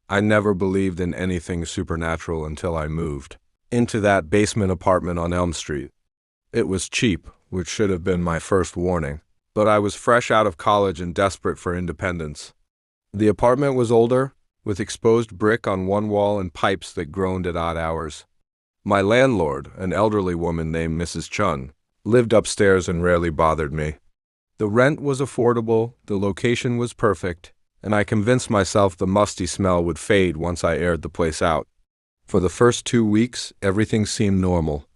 I never believed in anything supernatural until I moved into that basement apartment on Elm Street. It was cheap, which should have been my first warning, but I was fresh out of college and desperate for independence. The apartment was older, with exposed brick on one wall and pipes that groaned at odd hours. My landlord, an elderly woman named Mrs. Chun, lived upstairs and rarely bothered me. The rent was affordable, the location was perfect, and I convinced myself the musty smell would fade once I aired the place out. For the first 2 weeks, everything seemed normal.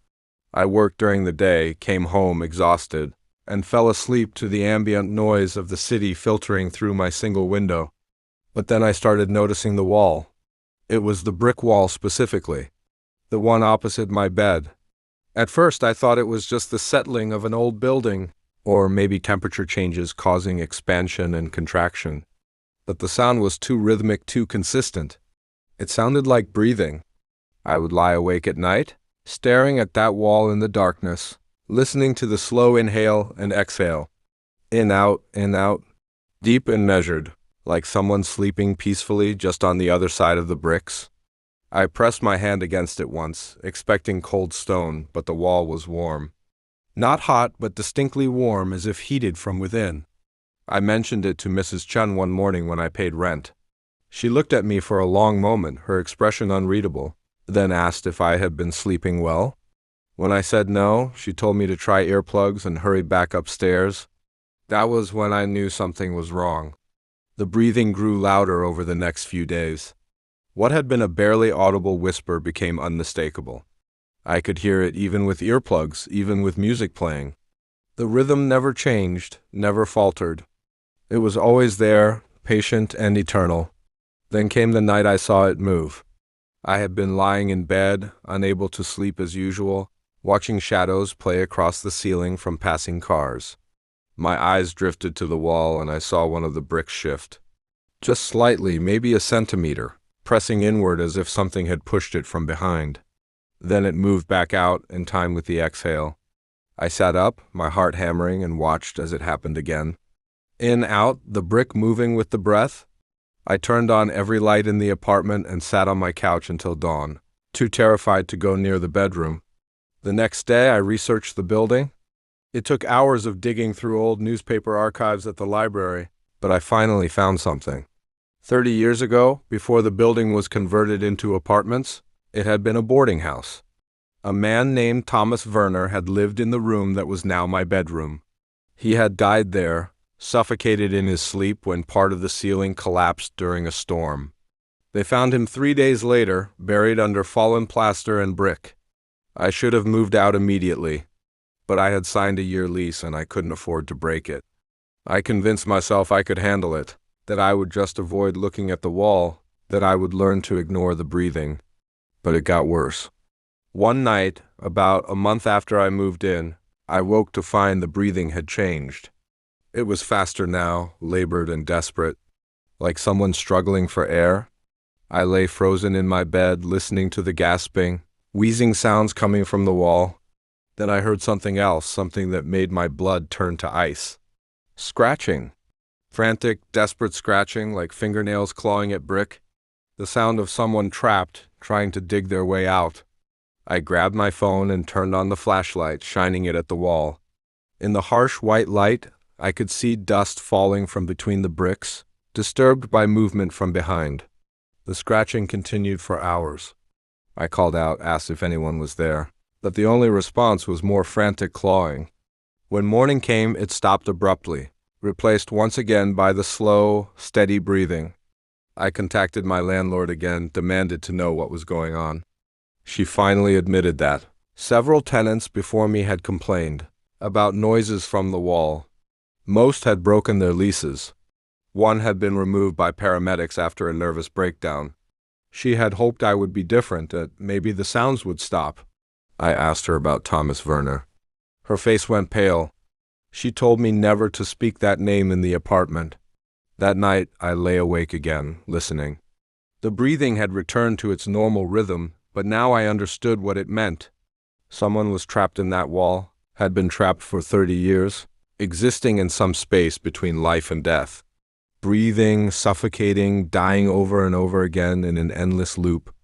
I worked during the day, came home exhausted, and fell asleep to the ambient noise of the city filtering through my single window. But then I started noticing the wall. It was the brick wall specifically, the one opposite my bed. At first I thought it was just the settling of an old building, or maybe temperature changes causing expansion and contraction. But the sound was too rhythmic, too consistent. It sounded like breathing. I would lie awake at night, staring at that wall in the darkness, listening to the slow inhale and exhale. In, out, deep and measured, like someone sleeping peacefully just on the other side of the bricks. I pressed my hand against it once, expecting cold stone, but the wall was warm. Not hot, but distinctly warm, as if heated from within. I mentioned it to Mrs. Chun one morning when I paid rent. She looked at me for a long moment, her expression unreadable, then asked if I had been sleeping well. When I said no, she told me to try earplugs and hurried back upstairs. That was when I knew something was wrong. The breathing grew louder over the next few days. What had been a barely audible whisper became unmistakable. I could hear it even with earplugs, even with music playing. The rhythm never changed, never faltered. It was always there, patient and eternal. Then came the night I saw it move. I had been lying in bed, unable to sleep as usual, watching shadows play across the ceiling from passing cars. My eyes drifted to the wall and I saw one of the bricks shift. Just slightly, maybe a centimeter, pressing inward as if something had pushed it from behind. Then it moved back out in time with the exhale. I sat up, my heart hammering, and watched as it happened again. In, out, the brick moving with the breath. I turned on every light in the apartment and sat on my couch until dawn, too terrified to go near the bedroom. The next day I researched the building. It took hours of digging through old newspaper archives at the library, but I finally found something. 30 years ago, before the building was converted into apartments, it had been a boarding house. A man named Thomas Werner had lived in the room that was now my bedroom. He had died there, suffocated in his sleep when part of the ceiling collapsed during a storm. They found him 3 days later, buried under fallen plaster and brick. I should have moved out immediately, but I had signed a year lease and I couldn't afford to break it. I convinced myself I could handle it, that I would just avoid looking at the wall, that I would learn to ignore the breathing. But it got worse. One night, about a month after I moved in, I woke to find the breathing had changed. It was faster now, labored and desperate, like someone struggling for air. I lay frozen in my bed, listening to the gasping, wheezing sounds coming from the wall. Then I heard something else, something that made my blood turn to ice. Scratching. Frantic, desperate scratching, like fingernails clawing at brick. The sound of someone trapped, trying to dig their way out. I grabbed my phone and turned on the flashlight, shining it at the wall. In the harsh white light, I could see dust falling from between the bricks, disturbed by movement from behind. The scratching continued for hours. I called out, asked if anyone was there, but the only response was more frantic clawing. When morning came, it stopped abruptly, replaced once again by the slow, steady breathing. I contacted my landlord again, demanded to know what was going on. She finally admitted that. Several tenants before me had complained about noises from the wall. Most had broken their leases. One had been removed by paramedics after a nervous breakdown. She had hoped I would be different, that maybe the sounds would stop. I asked her about Thomas Werner. Her face went pale. She told me never to speak that name in the apartment. That night, I lay awake again, listening. The breathing had returned to its normal rhythm, but now I understood what it meant. Someone was trapped in that wall, had been trapped for 30 years, existing in some space between life and death. breathing, suffocating, dying over and over again in an endless loop.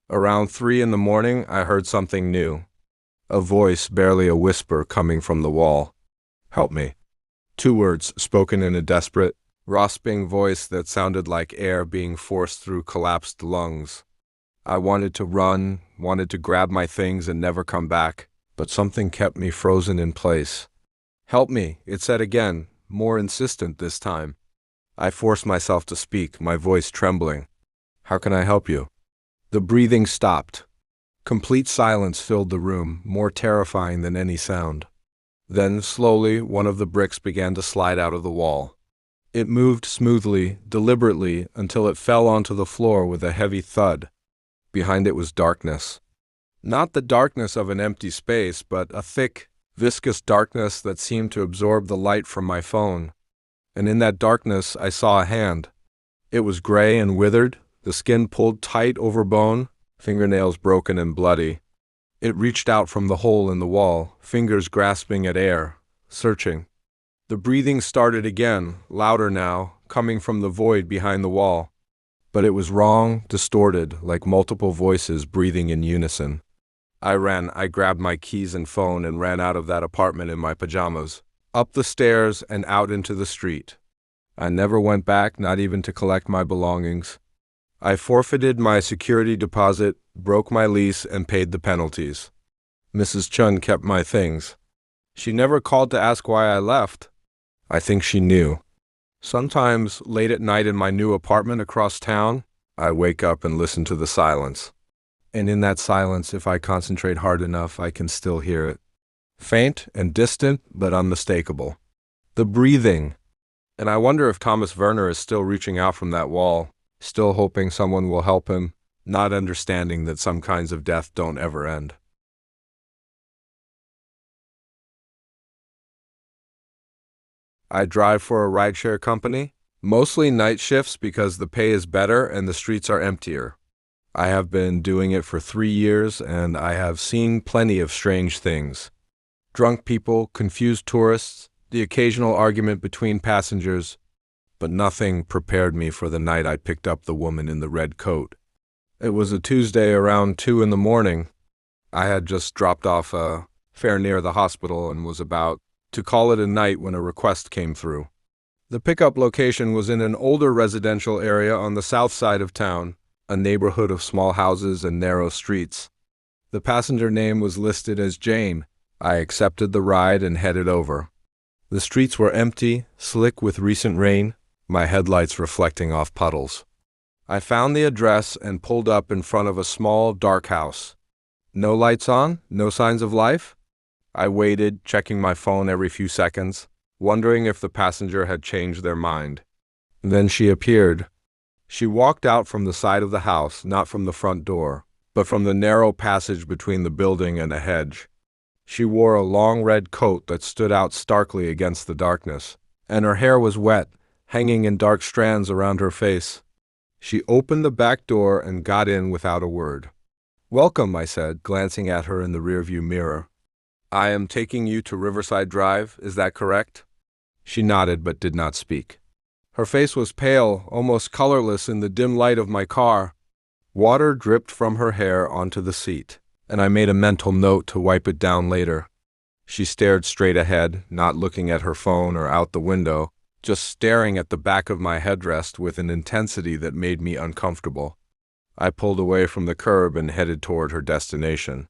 Around 3 in the morning, I heard something new. A voice, barely a whisper, coming from the wall. "Help me." 2 words spoken in a desperate, rasping voice that sounded like air being forced through collapsed lungs. I wanted to run, wanted to grab my things and never come back, but something kept me frozen in place. "Help me," it said again, more insistent this time. I forced myself to speak, my voice trembling. "How can I help you?" The breathing stopped. Complete silence filled the room, more terrifying than any sound. Then, slowly, one of the bricks began to slide out of the wall. It moved smoothly, deliberately, until it fell onto the floor with a heavy thud. Behind it was darkness. Not the darkness of an empty space, but a thick, viscous darkness that seemed to absorb the light from my phone. And in that darkness, I saw a hand. It was gray and withered, the skin pulled tight over bone, fingernails broken and bloody. It reached out from the hole in the wall, fingers grasping at air, searching. The breathing started again, louder now, coming from the void behind the wall. But it was wrong, distorted, like multiple voices breathing in unison. I grabbed my keys and phone and ran out of that apartment in my pajamas, up the stairs and out into the street. I never went back, not even to collect my belongings. I forfeited my security deposit, broke my lease, and paid the penalties. Mrs. Chun kept my things. She never called to ask why I left. I think she knew. Sometimes, late at night in my new apartment across town, I wake up and listen to the silence. And in that silence, if I concentrate hard enough, I can still hear it. Faint and distant, but unmistakable. The breathing. And I wonder if Thomas Werner is still reaching out from that wall, still hoping someone will help him, not understanding that some kinds of death don't ever end. I drive for a rideshare company, mostly night shifts because the pay is better and the streets are emptier. I have been doing it for 3 years and I have seen plenty of strange things. Drunk people, confused tourists, the occasional argument between passengers, but nothing prepared me for the night I picked up the woman in the red coat. It was a Tuesday around 2 in the morning. I had just dropped off a fare near the hospital and was about to call it a night when a request came through. The pickup location was in an older residential area on the south side of town, a neighborhood of small houses and narrow streets. The passenger name was listed as Jane. I accepted the ride and headed over. The streets were empty, slick with recent rain, my headlights reflecting off puddles. I found the address and pulled up in front of a small, dark house. No lights on, no signs of life. I waited, checking my phone every few seconds, wondering if the passenger had changed their mind. Then she appeared. She walked out from the side of the house, not from the front door, but from the narrow passage between the building and a hedge. She wore a long red coat that stood out starkly against the darkness, and her hair was wet, hanging in dark strands around her face. She opened the back door and got in without a word. "Welcome," I said, glancing at her in the rearview mirror. "I am taking you to Riverside Drive, is that correct?" She nodded but did not speak. Her face was pale, almost colorless in the dim light of my car. Water dripped from her hair onto the seat, and I made a mental note to wipe it down later. She stared straight ahead, not looking at her phone or out the window, just staring at the back of my headrest with an intensity that made me uncomfortable. I pulled away from the curb and headed toward her destination.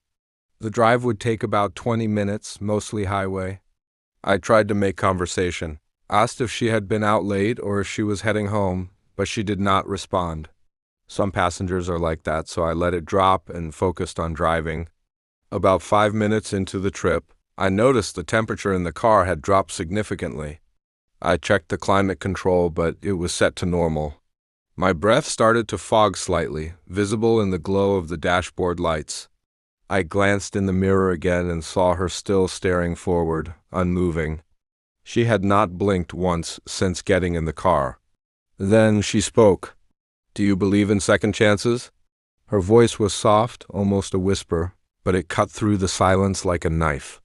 The drive would take about 20 minutes, mostly highway. I tried to make conversation, asked if she had been out late or if she was heading home, but she did not respond. Some passengers are like that, so I let it drop and focused on driving. About 5 minutes into the trip, I noticed the temperature in the car had dropped significantly. I checked the climate control, but it was set to normal. My breath started to fog slightly, visible in the glow of the dashboard lights. I glanced in the mirror again and saw her still staring forward, unmoving. She had not blinked once since getting in the car. Then she spoke. "Do you believe in second chances?" Her voice was soft, almost a whisper, but it cut through the silence like a knife.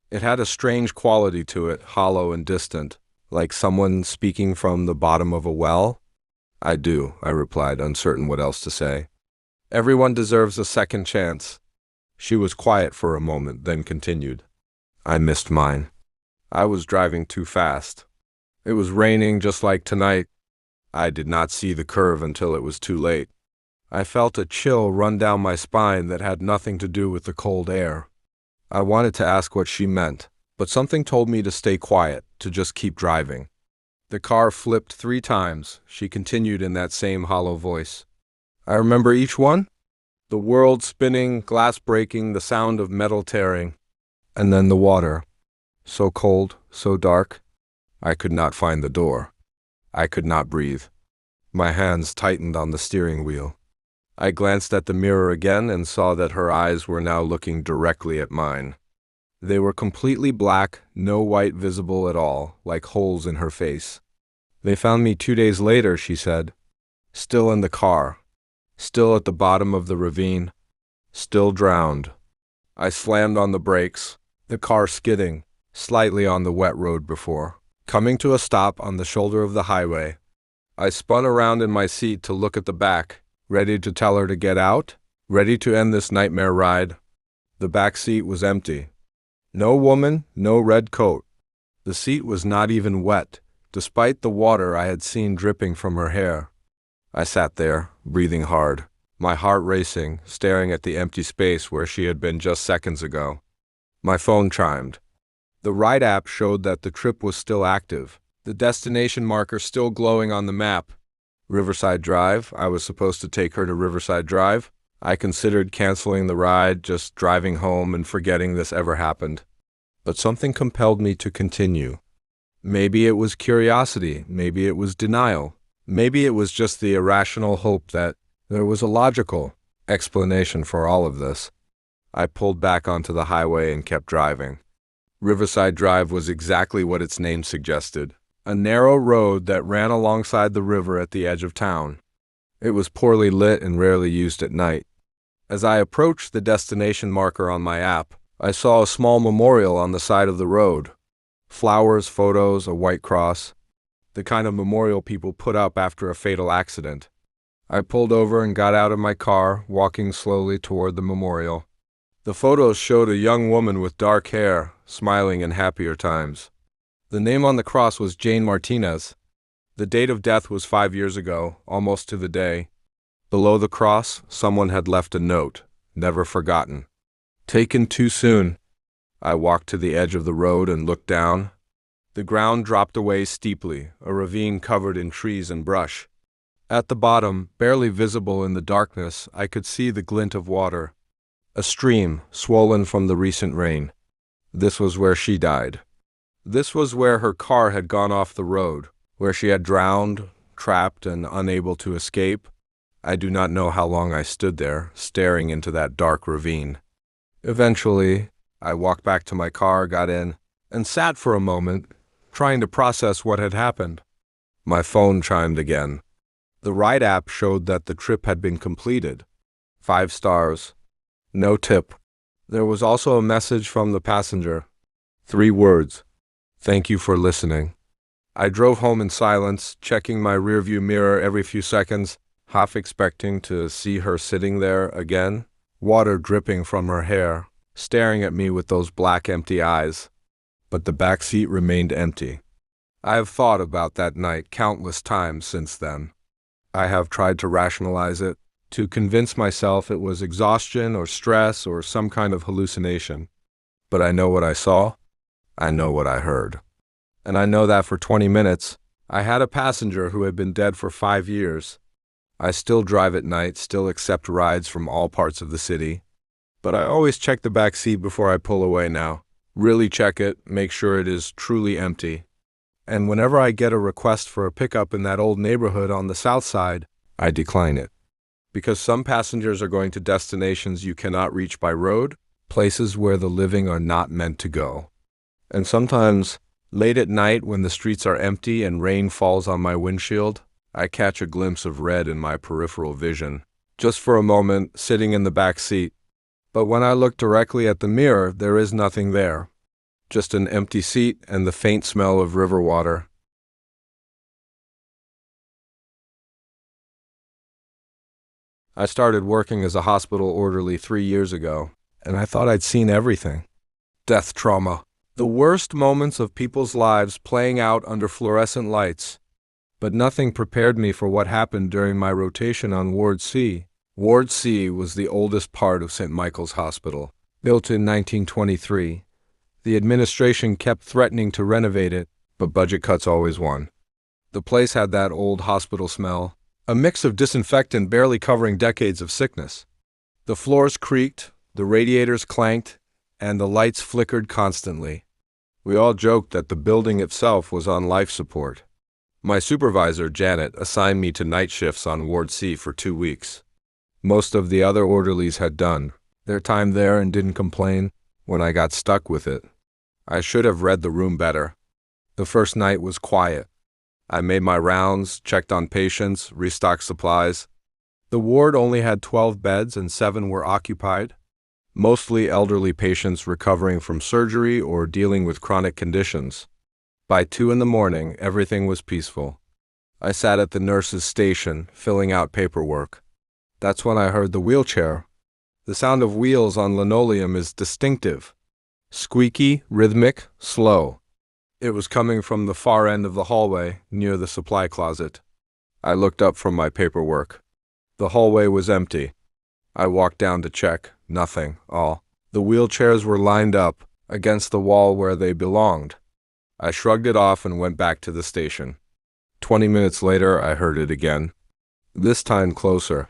It had a strange quality to it, hollow and distant, Like someone speaking from the bottom of a well? I do, I replied, uncertain what else to say. Everyone deserves a second chance. She was quiet for a moment, then continued. I missed mine. I was driving too fast. It was raining just like tonight. I did not see the curve until it was too late. I felt a chill run down my spine that had nothing to do with the cold air. I wanted to ask what she meant, but something told me to stay quiet, to just keep driving. The car flipped 3 times, she continued in that same hollow voice. I remember each one. The world spinning, glass breaking, the sound of metal tearing. And then the water. So cold, so dark. I could not find the door. I could not breathe. My hands tightened on the steering wheel. I glanced at the mirror again and saw that her eyes were now looking directly at mine. They were completely black, no white visible at all, like holes in her face. They found me 2 days later, she said. Still in the car. Still at the bottom of the ravine. Still drowned. I slammed on the brakes, the car skidding slightly on the wet road before coming to a stop on the shoulder of the highway. I spun around in my seat to look at the back, ready to tell her to get out, ready to end this nightmare ride. The back seat was empty. No woman, no red coat. The seat was not even wet, despite the water I had seen dripping from her hair. I sat there, breathing hard, my heart racing, staring at the empty space where she had been just seconds ago. My phone chimed. The ride app showed that the trip was still active, the destination marker still glowing on the map. Riverside Drive, I was supposed to take her to Riverside Drive. I considered canceling the ride, just driving home and forgetting this ever happened. But something compelled me to continue. Maybe it was curiosity, maybe it was denial, maybe it was just the irrational hope that there was a logical explanation for all of this. I pulled back onto the highway and kept driving. Riverside Drive was exactly what its name suggested, a narrow road that ran alongside the river at the edge of town. It was poorly lit and rarely used at night. As I approached the destination marker on my app, I saw a small memorial on the side of the road. Flowers, photos, a white cross. The kind of memorial people put up after a fatal accident. I pulled over and got out of my car, walking slowly toward the memorial. The photos showed a young woman with dark hair, smiling in happier times. The name on the cross was Jane Martinez. The date of death was 5 years ago, almost to the day. Below the cross, someone had left a note, never forgotten. Taken too soon. I walked to the edge of the road and looked down. The ground dropped away steeply, a ravine covered in trees and brush. At the bottom, barely visible in the darkness, I could see the glint of water. A stream, swollen from the recent rain. This was where she died. This was where her car had gone off the road, where she had drowned, trapped and unable to escape. I do not know how long I stood there, staring into that dark ravine. Eventually, I walked back to my car, got in, and sat for a moment, trying to process what had happened. My phone chimed again. The ride app showed that the trip had been completed. 5 stars. No tip. There was also a message from the passenger. 3 words. Thank you for listening. I drove home in silence, checking my rearview mirror every few seconds, half expecting to see her sitting there again, water dripping from her hair, staring at me with those black, empty eyes. But the back seat remained empty. I have thought about that night countless times since then. I have tried to rationalize it, to convince myself it was exhaustion or stress or some kind of hallucination. But I know what I saw. I know what I heard. And I know that for 20 minutes, I had a passenger who had been dead for 5 years. I still drive at night, still accept rides from all parts of the city. But I always check the back seat before I pull away now. Really check it, make sure it is truly empty. And whenever I get a request for a pickup in that old neighborhood on the south side, I decline it. Because some passengers are going to destinations you cannot reach by road, places where the living are not meant to go. And sometimes, late at night when the streets are empty and rain falls on my windshield, I catch a glimpse of red in my peripheral vision, just for a moment, sitting in the back seat. But when I look directly at the mirror, there is nothing there. Just an empty seat and the faint smell of river water. I started working as a hospital orderly 3 years ago, and I thought I'd seen everything. Death trauma. The worst moments of people's lives playing out under fluorescent lights. But nothing prepared me for what happened during my rotation on Ward C. Ward C was the oldest part of St. Michael's Hospital, built in 1923. The administration kept threatening to renovate it, but budget cuts always won. The place had that old hospital smell, a mix of disinfectant barely covering decades of sickness. The floors creaked, the radiators clanked, and the lights flickered constantly. We all joked that the building itself was on life support. My supervisor, Janet, assigned me to night shifts on Ward C for 2 weeks. Most of the other orderlies had done their time there and didn't complain when I got stuck with it. I should have read the room better. The first night was quiet. I made my rounds, checked on patients, restocked supplies. The ward only had 12 beds and 7 were occupied, mostly elderly patients recovering from surgery or dealing with chronic conditions. By 2 in the morning, everything was peaceful. I sat at the nurse's station, filling out paperwork. That's when I heard the wheelchair. The sound of wheels on linoleum is distinctive. Squeaky, rhythmic, slow. It was coming from the far end of the hallway, near the supply closet. I looked up from my paperwork. The hallway was empty. I walked down to check. Nothing. All. The wheelchairs were lined up against the wall where they belonged. I shrugged it off and went back to the station. 20 minutes later, I heard it again. This time closer.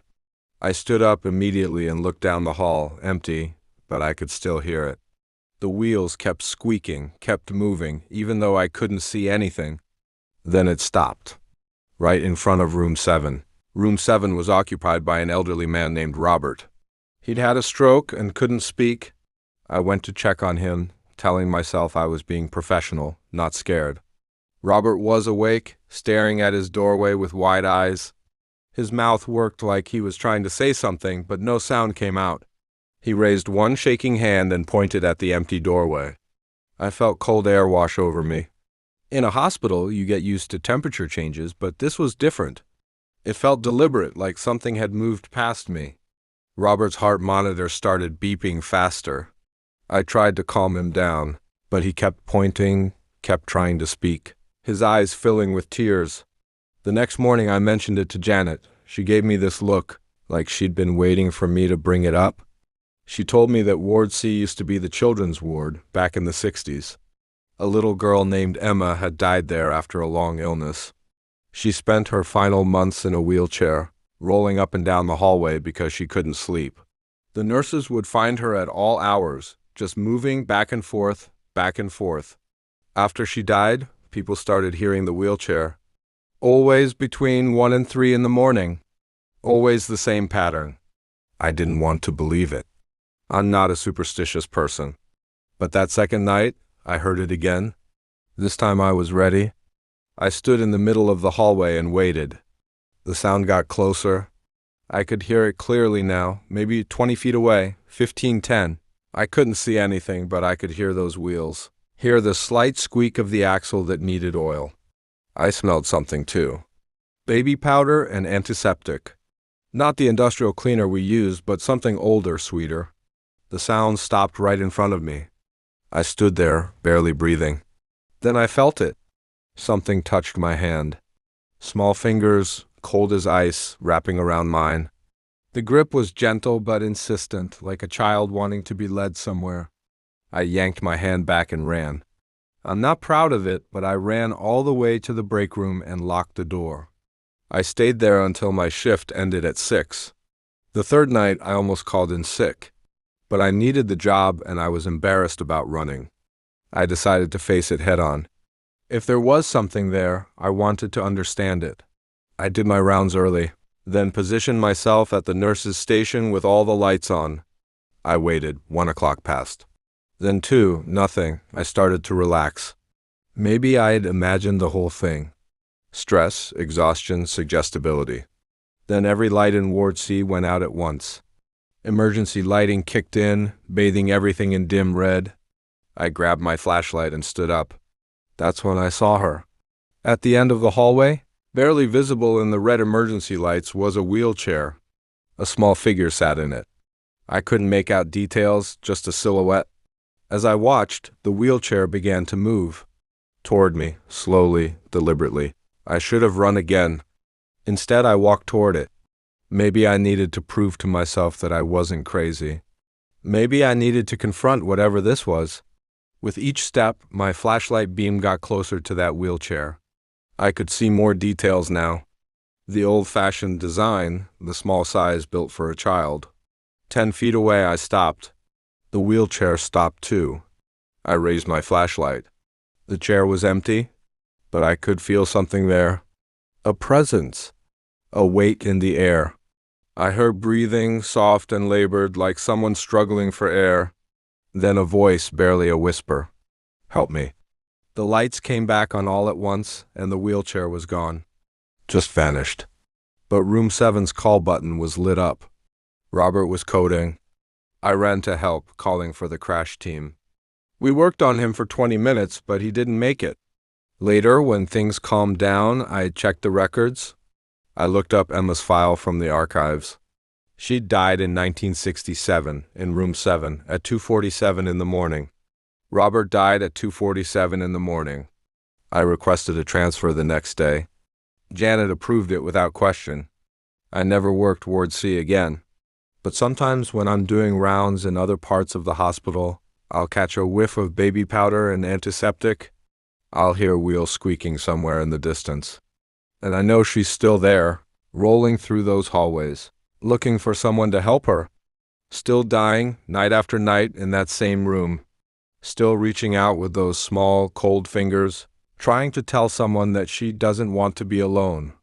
I stood up immediately and looked down the hall, empty, but I could still hear it. The wheels kept squeaking, kept moving, even though I couldn't see anything. Then it stopped, right in front of room 7. Room 7 was occupied by an elderly man named Robert. He'd had a stroke and couldn't speak. I went to check on him, telling myself I was being professional, not scared. Robert was awake, staring at his doorway with wide eyes. His mouth worked like he was trying to say something, but no sound came out. He raised one shaking hand and pointed at the empty doorway. I felt cold air wash over me. In a hospital, you get used to temperature changes, but this was different. It felt deliberate, like something had moved past me. Robert's heart monitor started beeping faster. I tried to calm him down, but he kept pointing, kept trying to speak, his eyes filling with tears. The next morning I mentioned it to Janet. She gave me this look, like she'd been waiting for me to bring it up. She told me that Ward C used to be the children's ward back in the 60s. A little girl named Emma had died there after a long illness. She spent her final months in a wheelchair, rolling up and down the hallway because she couldn't sleep. The nurses would find her at all hours, just moving back and forth, back and forth. After she died, people started hearing the wheelchair. Always between 1 and 3 in the morning. Always the same pattern. I didn't want to believe it. I'm not a superstitious person. But that second night, I heard it again. This time I was ready. I stood in the middle of the hallway and waited. The sound got closer. I could hear it clearly now, maybe 20 feet away, 15-10. I couldn't see anything, but I could hear those wheels. Hear the slight squeak of the axle that needed oil. I smelled something too. Baby powder and antiseptic. Not the industrial cleaner we used, but something older, sweeter. The sound stopped right in front of me. I stood there, barely breathing. Then I felt it. Something touched my hand. Small fingers, cold as ice, wrapping around mine. The grip was gentle but insistent, like a child wanting to be led somewhere. I yanked my hand back and ran. I'm not proud of it, but I ran all the way to the break room and locked the door. I stayed there until my shift ended at 6. The third night, I almost called in sick. But I needed the job and I was embarrassed about running. I decided to face it head on. If there was something there, I wanted to understand it. I did my rounds early, then positioned myself at the nurse's station with all the lights on. I waited. 1 o'clock passed. Then 2, nothing. I started to relax. Maybe I'd imagined the whole thing. Stress, exhaustion, suggestibility. Then every light in Ward C went out at once. Emergency lighting kicked in, bathing everything in dim red. I grabbed my flashlight and stood up. That's when I saw her. At the end of the hallway, barely visible in the red emergency lights, was a wheelchair. A small figure sat in it. I couldn't make out details, just a silhouette. As I watched, the wheelchair began to move. Toward me, slowly, deliberately. I should have run again. Instead, I walked toward it. Maybe I needed to prove to myself that I wasn't crazy. Maybe I needed to confront whatever this was. With each step, my flashlight beam got closer to that wheelchair. I could see more details now. The old-fashioned design, the small size built for a child. 10 feet away, I stopped. The wheelchair stopped too. I raised my flashlight. The chair was empty, but I could feel something there. A presence. A weight in the air. I heard breathing, soft and labored, like someone struggling for air. Then a voice, barely a whisper. "Help me." The lights came back on all at once, and the wheelchair was gone. Just vanished. But room 7's call button was lit up. Robert was coding. I ran to help, calling for the crash team. We worked on him for 20 minutes, but he didn't make it. Later, when things calmed down, I checked the records. I looked up Emma's file from the archives. She died in 1967 in room 7 at 2:47 in the morning. Robert died at 2:47 in the morning. I requested a transfer the next day. Janet approved it without question. I never worked Ward C again. But sometimes when I'm doing rounds in other parts of the hospital, I'll catch a whiff of baby powder and antiseptic. I'll hear wheels squeaking somewhere in the distance. And I know she's still there, rolling through those hallways, looking for someone to help her. Still dying, night after night, in that same room. Still reaching out with those small, cold fingers, trying to tell someone that she doesn't want to be alone.